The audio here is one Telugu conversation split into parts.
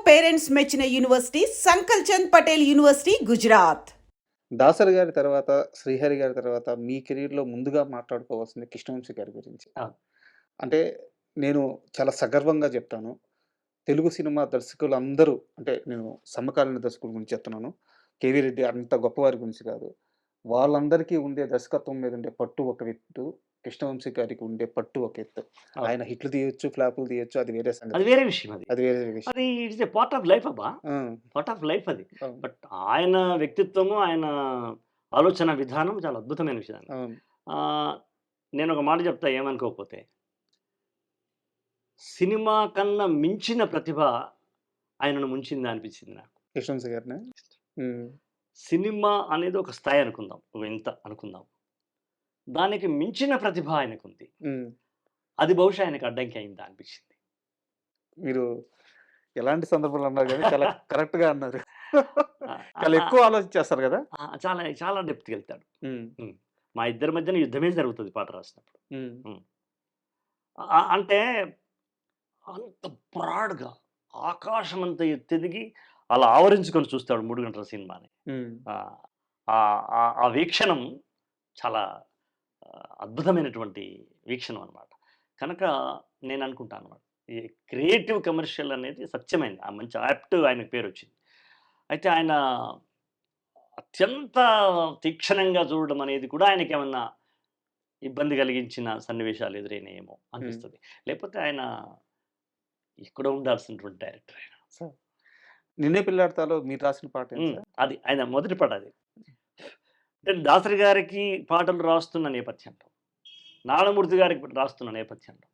పేరెంట్స్ మెచ్చిన యూనివర్సిటీ సంకల్ చంద్ పటేల్ యూనివర్సిటీ గుజరాత్. దాసరి గారి తర్వాత, శ్రీహరి గారి తర్వాత మీ కెరీర్‌లో ముందుగా మాట్లాడుకోవాల్సింది కృష్ణవంశీ గారి గురించి. అవును. అంటే నేను చాలా సగర్వంగా చెప్తాను. తెలుగు సినిమా దర్శకులందరూ అంటే నేను సమకాలీన దర్శకుల గురించి చెప్తున్నాను. 'కేవీ రెడ్డి' అంత గొప్పవారి గురించి కాదు. వాళ్ళందరికీ ఉండే దర్శకత్వం మీద ఉండే పట్టు ఒక ఎత్తు. కృష్ణవంశీ గారికి ఉండే పట్టు ఒక ఎత్తు. అవును. ఆయన హిట్లు తీయొచ్చు, ఫ్లాపులు తీయొచ్చు అది వేరే అది సంగతి. వేరే విషయం అది. అది వేరే విషయం. అది it's a part of life అబ్బా! ఆ! పార్ట్ ఆఫ్ లైఫ్ అది. అవును. బట్ ఆయన వ్యక్తిత్వము, ఆయన ఆలోచన విధానం చాలా అద్భుతమైన విషయం. అవును. నేనొక మాట చెప్తా ఏమనుకోకపోతే. సినిమా కన్నా మించిన ప్రతిభ ఆయనను ముంచిందా అనిపించింది నాకు. కృష్ణవంశీ గారినా? హ్మ్. సినిమా అనేది ఒక స్థాయి అనుకుందాం. ఒక ఇంత అనుకుందాం. దానికి మించిన ప్రతిభ ఆయనకుంది. హ్మ్. అది బహుశా ఆయనకు అడ్డంకి అయిందా అనిపించింది. మీరు ఎలాంటి సందర్భంలో అన్నారు గానీ చాలా కరెక్ట్‌గా అన్నారు. ఆహ్, చాలా ఆహ్, ఎక్కువ ఆలోచించేస్తారు గదా! చాలా చాలా డెప్త్‌కెళ్తాడు. హ్మ్. మా ఇద్దరి మధ్యన యుద్ధమే జరుగుతది పాట రాసినప్పుడు. హ్మ్. హ్మ్. అంటే అంత బ్రాడ్‌గా ఆకాశమంత ఎత్తెదిగి అలా ఆవరించుకొని చూస్తాడు 3 గంటల సినిమాని. హ్మ్. ఆహ్, ఆ వీక్షణం చాలా అద్భుతమైనటువంటి వీక్షణం అనమాట. కనుక నేననుకుంటాను అనమాట. ఈ క్రియేటివ్ కమర్షియల్ అనేది సత్యమైంది. మంచి యాప్ట్ ఆయనకు పేరొచ్చింది. అయితే ఆయన అత్యంత తీక్షణంగా చూడడం అనేది కూడా ఆయనకేమన్నా ఇబ్బంది కలిగించిన సన్నివేశాలు ఎదురైనాయేమో అనిపిస్తది. లేకపోతే ఆయన ఎక్కడో ఉండాల్సినటువంటి డైరెక్టర్ ఆయన. సో, 'నిన్నే పెళ్లాడతా'లో మీరు రాసిన పాటేనా సార్? అది ఆయన మొదటి పాట అది. అంటే దాసరి గారికి పాటలు రాస్తున్న నేపథ్యంలో, నారాయణమూర్తి గారికి రాస్తున్న నేపథ్యంలో,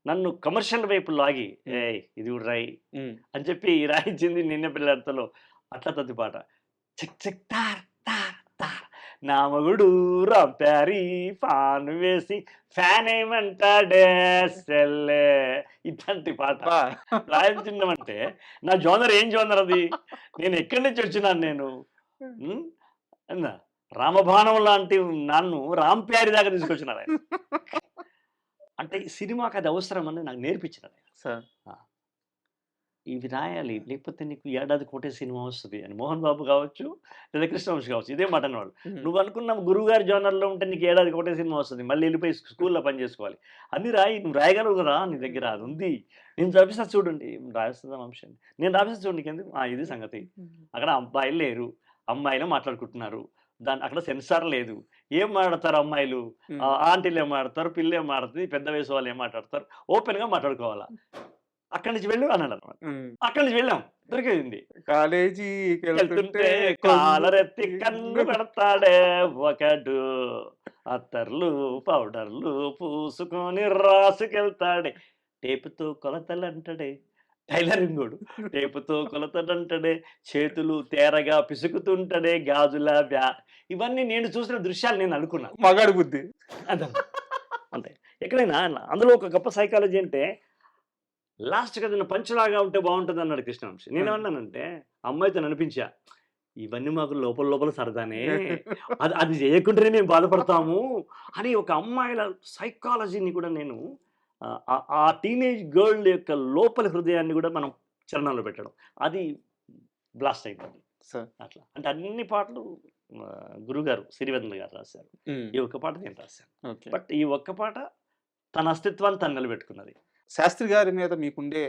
నన్ను కమర్షియల్ వైపు లాగి హ్మ్. "ఏయ్! ఇది కూడా రాయి" హ్మ్. అని చెప్పి రాయించింది 'నిన్నే పెళ్లాడతా'లో అట్ల తద్ది పాట. చిక్ చిక్ తార్ తార్ తార్ నా మొగుడు రాంప్యారి పాను వేసి ఫ్యాన్ ఏమంటాడే సెల్లే ఇట్లాంటి పాట అబ్బా! రాయించిందంటే నా జోనర్ ఏం జోనర్ అది? నేను ఎక్కడి నుంచి వచ్చినాను నేను? హ్మ్. అన్నా రామబాణం లాంటి నన్ను రాంప్యారి దాకా తీసుకొచ్చినారాయన. అంటే ఈ సినిమాకి అది అవసరమని నాకు నేర్పించినారాయన. సార్. ఆ! ఇవి రాయాలి. లేకపోతే నీకు ఏడాదికోటే సినిమా వస్తది అని. 'మోహన్ బాబు' కావచ్చు, లేదా 'కృష్ణవంశీ' కావచ్చు. ఇదే మాట అనేవాళ్ళు. హ్మ్. నువ్వనుకున్న గురువుగారి జోనర్‌లో ఉంటే నీకు ఏడాదికి ఒకటే సినిమా వస్తది. మళ్ళీ ఎళ్ళిపోయి స్కూల్‌లో పని చేసుకోవాలి. అన్నీ రాయి. నువ్వు రాయగలవు కదా! నీ దగ్గర అది ఉంది. నేను రాపిస్తా చూడండి. రాపిస్తా వంశీ. నేను రాపిస్తా చూడు నీకెందుకు? ఇది సంగతి. అక్కడ అబ్బాయిలు లేరు. అమ్మాయిలు మాట్లాడుకుంటున్నారు. అక్కడ సెన్సార్ లేదు. ఏం మాట్లాడతారు అమ్మాయిలు? హ్మ్. ఆంటీలు ఏం మాట్లాడతారు? పిల్లేం మాట్లాడుతది? పెద్ద వయసు వాళ్ళు ఏం మాట్లాడతారు? ఓపెన్‌గా మాట్లాడుకోవాలా. అక్కడి నుంచి వెళ్ళు అన్నాడన్నమాట. హ్మ్. అక్కడి నుంచి వెళ్ళాం. దొరికేసింది. కాలేజీకెళ్తుంటే వెళ్తుంటే కొంగు కాలరెత్తి కన్ను పెడతాడే ఒకడు. అత్తర్లు, పౌడర్లు పూసుకొని రాసుకెళ్తాడే. టేపుతో కొలతలంటడే. టైలరింగోడు. టేపుతో కొలతలంటడే. చేతులు తేరగా పిసుకుతుంటడే గాజుల ఇవన్నీ నేను చూసిన దృశ్యాలు నేను అనుకున్నా. మగాడి బుద్ధి. అదన్నమాట. అంతే. ఎక్కడైనా అందులో ఒక గొప్ప సైకాలజీ అంటే లాస్ట్‌కి ఏదైనా పంచ్‌లాగా ఉంటే బావుంటదన్నాడు కృష్ణవంశీ. ఆ! నేనేమన్నానంటే, అమ్మాయితోని అనిపించా. ఇవన్నీ మాకు లోపల లోపల సరదానే. అది అది చేయకుంటేనే మేము బాధపడతాము అని ఒక అమ్మాయిల సైకాలజీని కూడా నేను ఆ టీనేజ్ గర్ల్ యొక్క లోపలి హృదయాన్ని కూడా మనం చరణంలో పెట్టడం. అది బ్లాస్ట్ అయిపోయింది. సార్. అట్లా. అంటే అన్ని పాటలు గురువుగారు సిరివెన్నెల గారు రాశారు. హ్మ్. ఈ ఒక్క పాట నేను రాశాను. ఓకే. బట్ ఈ ఒక్క పాట తన అస్తిత్వాన్ని తను నిలబెట్టుకున్నది. శాస్త్రి గారి మీద మీకుండే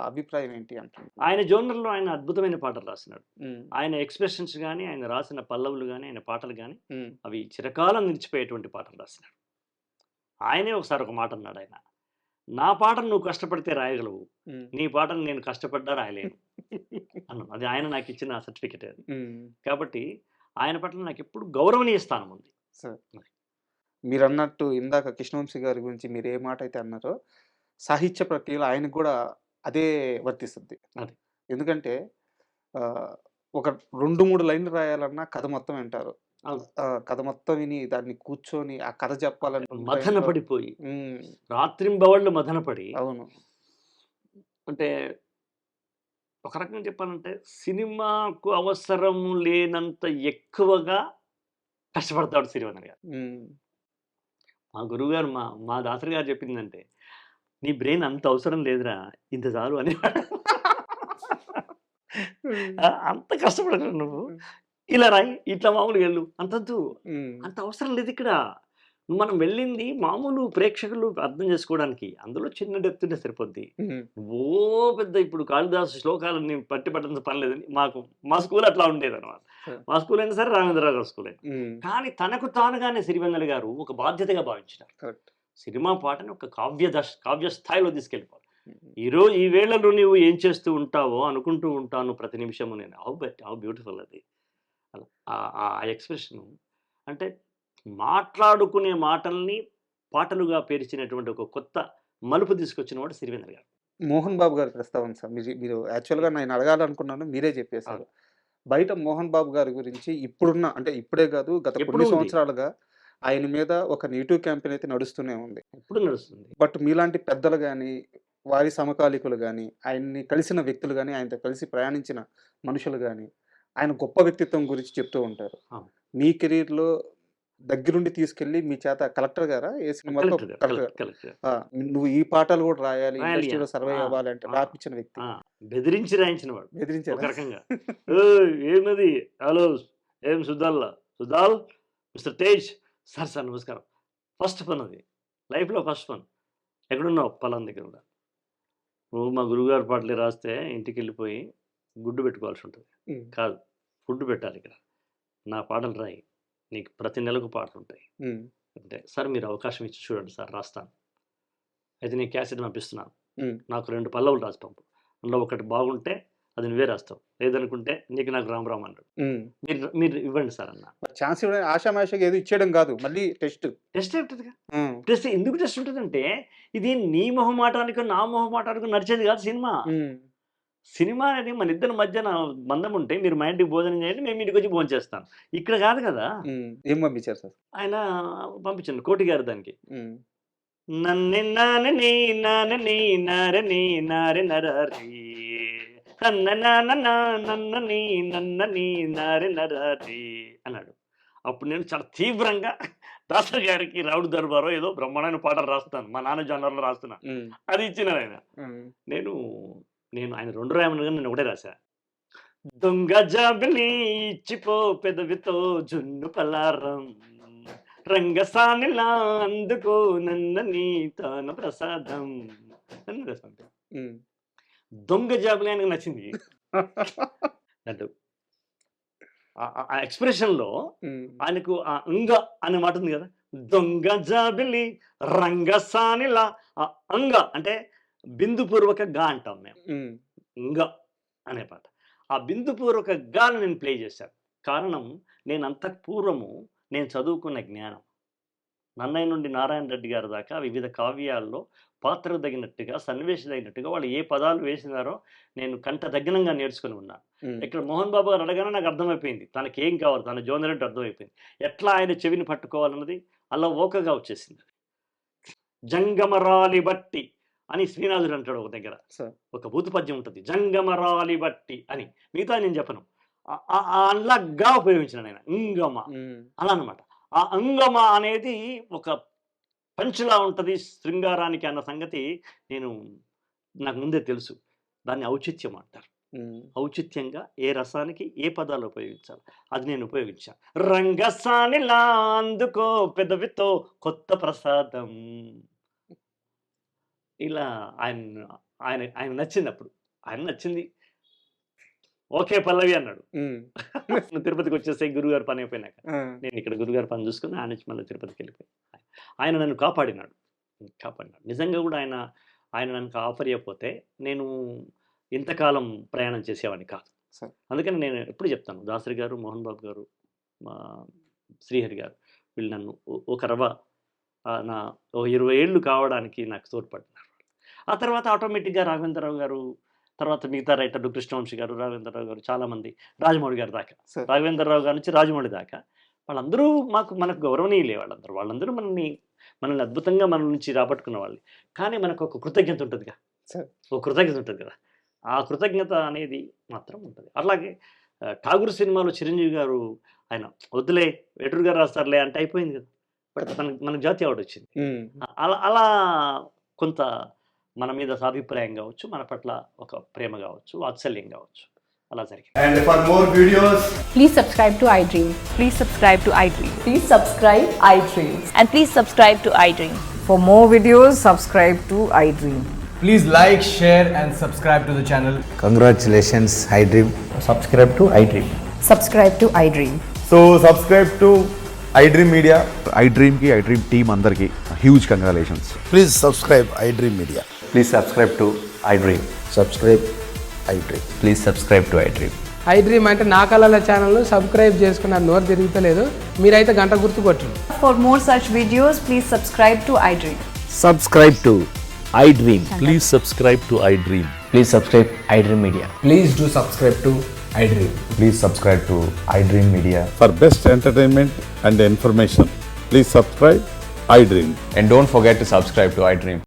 అభిప్రాయం ఏంటి అంటున్నా? ఆయన జోనర్‌లో ఆయన అద్భుతమైన పాటలు రాసినాడు. హ్మ్. ఆయన ఎక్స్‌ప్రెషన్స్ గాని, ఆయన రాసిన పల్లవులు గాని, ఆయన పాటలు గాని, హ్మ్. అవి చిరకాలం నిలిచిపోయేటువంటి పాటలు రాసినాడు. ఆయనే ఒకసారి ఒక మాట అన్నాడాయన. "నా పాటను నువ్వు కష్టపడితే రాయగలవు. హ్మ్. నీ పాటను నేను కష్టపడ్డా రాయలేను" అన్నాడు. అది ఆయన నాకిచ్చిన సర్టిఫికేట్ అది. హ్మ్. కాబట్టి ఆయన పట్ల నాకెప్పుడు గౌరవనీయ స్థానం ఉంది. సార్. మీరన్నట్టు ఇందాక కృష్ణవంశీ గారి గురించి మీరు ఏ మాటైతే అన్నారో, సాహిత్య ప్రక్రియలో ఆయనకు గూడా అదే వర్తిస్తది. అది. ఎందుకంటే ఆహ్, ఒక 2, 3 లైన్‌లు రాయాలన్నా కథ మొత్తం వింటారు. అవును. కథ మొత్తం విని దాన్ని కూర్చొని ఆ కథ చెప్పాలనుకున్న మథన టైంలో పడిపోయి, హ్మ్. రాత్రింబవళ్ళు మథనపడి అవును. అంటే ఒక రకంగా చెప్పాలంటే సినిమాకు అవసరం లేనంత ఎక్కువగా కష్టపడతాడు సిరివెన్నెల గారు. హ్మ్. మా గురువుగారు మా దాసరి గారు చెప్పిందంటే, "నీ బ్రెయిన్ అంత అవసరం లేదురా ఇంత చాలు" అనేవాడు. అంత కష్టపడకు నువ్వు. ఇలా రాయి, ఇట్లా మామూలుగా వెళ్ళు. అంతొద్దు. అంత అవసరం లేదు ఇక్కడ. మనం వెళ్ళింది మామూలు ప్రేక్షకులు అర్థం చేసుకోవడానికి. అందులో చిన్న డెప్త్ ఉంటే సరిపోద్ది. ఓ పెద్ద ఇప్పుడు కాళిదాసు శ్లోకాలన్నీ పట్టి పట్టడంతో పని లేదని మా స్కూల్ అట్లా ఉండేదనమాట. మా స్కూల్ అయినా సరే రాఘవేంద్రరావు గారి స్కూలే. కానీ తనకు తానుగానే సిరివెన్నెల గారు ఒక బాధ్యతగా భావించినారు. కరెక్ట్. సినిమా పాటని ఒక కావ్య స్థాయిలో తీసుకెళ్ళిపోవాలి. ఈరోజు ఈ వేళలో నువ్వు ఏం చేస్తూ ఉంటావో అనుకుంటూ ఉంటాను ప్రతి నిమిషము నేను. హౌ బ్యూటిఫుల్ అది. అలా ఆ ఎక్స్‌ప్రెషను అంటే మాట్లాడుకునే మాటల్ని పాటలుగా పేర్చినటువంటి ఒక కొత్త మలుపు తీసుకొచ్చినవాడు సిరివెన్నెల గారు. మోహన్ బాబు గారి ప్రస్తావన సార్. మీరు యాక్చువల్‌గా నేను అడగాలనుకున్నాను. మీరే చెప్పేశారు. బయట మోహన్ బాబు గారి గురించి ఇప్పుడున్న అంటే ఇప్పుడే కాదు గత ఎప్పుడూ కొన్ని ఉంది. సంవత్సరాలుగా ఆయన మీద ఒక నెగెటివ్ క్యాంపెయిన్ అయితే నడుస్తూనే ఉంది. ఎప్పుడు నడుస్తుంది. బట్ మీలాంటి పెద్దలు గాని, వారి సమకాలీకులు గాని, ఆయన్ని కలిసిన వ్యక్తులు గాని, ఆయనతో కలిసి ప్రయాణించిన మనుషులు గాని, ఆయన గొప్ప వ్యక్తిత్వం గురించి చెప్తూ ఉంటారు. అవును. మీ కెరీర్‌లో దగ్గరుండి తీసుకెళ్ళి మీ చేత కలెక్టర్ గారా? ఏ సినిమాకో కలెక్టర్ గారు. కలెక్టర్ గారు. కలెక్టర్. ఆ! నువ్వు ఈ పాటలు కూడా రాయాలి, రాయాలి. ఇండస్ట్రీలో సర్వైవ్ ఆ! అవ్వాలంటే ఆ! రాపిచ్చిన వ్యక్తి. బెదిరించి రాయించినవాడు. ఒక బెదిరించారా? రకంగా. ఏమది? హలో ఏం సుధాల్ మిస్టర్ తేజ్. సార్ నమస్కారం. ఫస్ట్ పని అది. లైఫ్‌లో ఫస్ట్ పని. ఎక్కడున్నావు? పలానా దగ్గర ఉన్నా. నువ్వు మా గురువుగారి పాటలు రాస్తే ఇంటికెళ్ళిపోయి గుడ్డు పెట్టుకోవాల్సి ఉంటుంది. హ్మ్. కాదు. ఫుడ్ పెట్టాలి ఇక్కడ. నా పాటలు రాయి. నీకు ప్రతి నెలకు పాటలుంటాయి. హ్మ్. అంటే సార్ మీరు అవకాశం ఇచ్చి చూడండి సార్ రాస్తాను. అయితే నేను క్యాసెట్ పంపిస్తున్నాను. హ్మ్. నాకు 2 పల్లవులు రాసి పంపు. అందులో ఒకటి బాగుంటే అది నువ్వే రాస్తావు. లేదనుకుంటే నాకు రామ్ అన్నాడు. హ్మ్. మీరు ఇవ్వండి సార్ అన్నా. ఛాన్స్ ఇవ్వడం ఆషామాషీగా ఏదో ఇచ్చేయడం కాదు. మళ్ళీ టెస్ట్. టెస్ట్ ఉంటదిగా. హ్మ్. టెస్ట్ ఎందుకు టెస్ట్ ఉంటదంటే ఇది నీ మొహమాటానికో, నా మొహమాటానికో నడిచేది కాదు సినిమా. హ్మ్. సినిమా అనేది మన ఇద్దరి మధ్యన బంధం ఉంటే మీరు మా ఇంటికి భోజనం చేయండి. మేము ఇంటికొచ్చి భోంచేస్తాం. ఇక్కడ కాదు కదా! ఏం పంపించారు సార్? ఆయన పంపించండి కోటి గారు దానికి. హ్మ్. నన్నే నానని నానని నారని నారె నరరి నన్న నాన్న నన్నని నన్నని నారె నరరి అన్నాడు. అప్పుడు నేను చాలా తీవ్రంగా దాసరి గారికి రావుడు దర్బారో ఏదో బ్రహ్మాండమైన పాటలు రాస్తాను. మా నాన్న జోనర్‌లో రాస్తున్నా. హ్మ్. అది ఇచ్చినారు ఆయన. హ్మ్. నేను ఆయన 2 రాయమన్నారు గాని నేను ఒకటే రాసా. దొంగ జాబిలి ఇచ్చిపో పెదవితో జున్ను పలారం రంగసానిలా అందుకో నన్నని తాను ప్రసాదం అని రాసాను. హ్మ్. దొంగ జాబిలి ఆయనకు నచ్చింది. అంటే ఆ ఎక్స్‌ప్రెషన్‌లో హ్మ్. ఆయనకు ఆ 'అంగ' అనే మాట ఉంది కదా! దొంగ జాబిలి రంగసానిలా ఆ 'అంగ' అంటే బిందుపూర్వక 'గ' అంటాం మేము. హ్మ్. 'ఇంగ' అనే పాట. ఆ బిందుపూర్వక 'గ'ను నేను ప్లే చేశాను. కారణం నేను అంతకు పూర్వము నేను చదువుకున్న జ్ఞానం. నన్నయ్య నుండి నారాయణ రెడ్డి గారి దాకా వివిధ కావ్యాల్లో పాత్రకు తగినట్టుగా, సన్నివేశం తగినట్టుగా వాళ్ళు ఏ పదాలు వేసినారో నేను కంఠదగ్నంగా నేర్చుకొని ఉన్నాను. హ్మ్. ఇక్కడ మోహన్ బాబు గారు అడగగానే నాకు అర్థమైపోయింది. తనకేం కావాలి, తన జోనర్ ఏంటో అర్థమైపోయింది. ఎట్లా ఆయన చెవిని పట్టుకోవాలన్నది అలవోకగా వచ్చేసింది. జంగమరాలి బట్టి అని శ్రీనాథుడు అంటాడు ఒక దగ్గర. సార్. ఒక భూత పద్యం ఉంటుంది. జంగమరాలి బట్టి అని. మిగతాది నేను చెప్పను. అలా గా ఉపయోగించినాను ఆయన. ఇంగమ హ్మ్. అలా అన్నమాట. ఆ అంగమ అనేది ఒక పంచ్‌లా ఉంటది శృంగారానికి అన్న సంగతి నాకు ముందే తెలుసు. దాన్ని ఔచిత్యం అంటారు. హ్మ్. ఔచిత్యంగా ఏ రసానికి ఏ పదాలు ఉపయోగించాలి. అది నేను ఉపయోగించా. రంగసానిలా అందుకో పెదవితో కొత్త ప్రసాదం. ఇలా ఆయన నచ్చిందప్పుడు. ఆయన నచ్చింది. ఓకే పల్లవి అన్నాడు. హ్మ్. నువ్వు తిరుపతికొచ్చేసేయి గురువుగారి పని అయిపోయినాక. ఆ! నేను ఇక్కడ గురువుగారి పని చూసుకొని ఆయన నుంచి మళ్ళీ తిరుపతికెళ్ళిపోయాను. ఆయన నన్ను కాపాడినాడు. నిజంగా గూడా ఆయన నన్ను కాపాడియకపోతే నేను ఇంతకాలం ప్రయాణం చేసేవాడిని కాదు. సార్. అందుకని నేను ఎప్పుడు చెప్తాను. దాసరి గారు, మోహన్ బాబు గారు, మా శ్రీహరి గారు వీళ్ళు నన్ను ఒక రవ్వ నా ఓ 20 ఏళ్ళు కావడానికి నాకు తోడ్పడినారు. ఆ తర్వాత ఆటోమేటిక్‌గా రాఘవేంద్రరావు గారు, తర్వాత మిగతా రైటర్లు కృష్ణవంశీ గారు, రాఘవేంద్రరావు గారు చాలామంది, రాజమౌళి గారి దాకా. సార్. రాఘవేంద్రరావు గారి నుంచి రాజమౌళి దాకా వాళ్ళందరూ మనకు గౌరవనీయులే వాళ్ళందరూ. వాళ్ళందరూ మనల్ని అద్భుతంగా మన నుంచి రాబట్టుకున్న వాళ్ళే. కానీ మనకు ఒక కృతజ్ఞత ఉంటదిగా. సార్. ఒక కృతజ్ఞత ఉంటది కదా! ఆ కృతజ్ఞత అనేది మాత్రం ఉంటది. అట్లాగే 'ఠాగూర్' సినిమాలో చిరంజీవి గారు ఆయన వద్దులే ఎదురు గారు రాస్తారులే అంటే అయిపోయింది కదా! బట్ మనకు జాతీయ అవార్డ్ వచ్చింది. హ్మ్. అలా కొంత మన మీద సాభిప్రాయం కావచ్చు, మన పట్ల ఒక ప్రేమ కావచ్చు, వాత్సల్యం కావచ్చు. అలా జరిగింది. And for more videos, Please subscribe to iDream. Please subscribe to iDream. Please subscribe iDreams. And please subscribe to iDream. For more videos, subscribe to iDream. please like, share, and subscribe to the channel. Congratulations, iDream. Subscribe to iDream. Subscribe to iDream. So subscribe to iDream Media. iDream ki iDream team అందరికి huge congratulations. Please subscribe iDream Media. Please subscribe to iDream. Subscribe iDream. Please subscribe to iDream. iDream అంటే నా కళల ఛానల్ సబ్స్క్రైబ్ చేసుకున్న నోరు తిరుగుతలేదు, మీరైతే గంట గుర్తు కొట్టండి. For more such videos, please subscribe to iDream. Subscribe to iDream. Please subscribe to iDream. Please subscribe iDream Media. Please do subscribe to iDream. Please subscribe to iDream Media. For best entertainment and information, please subscribe iDream. And don't forget to subscribe to iDream.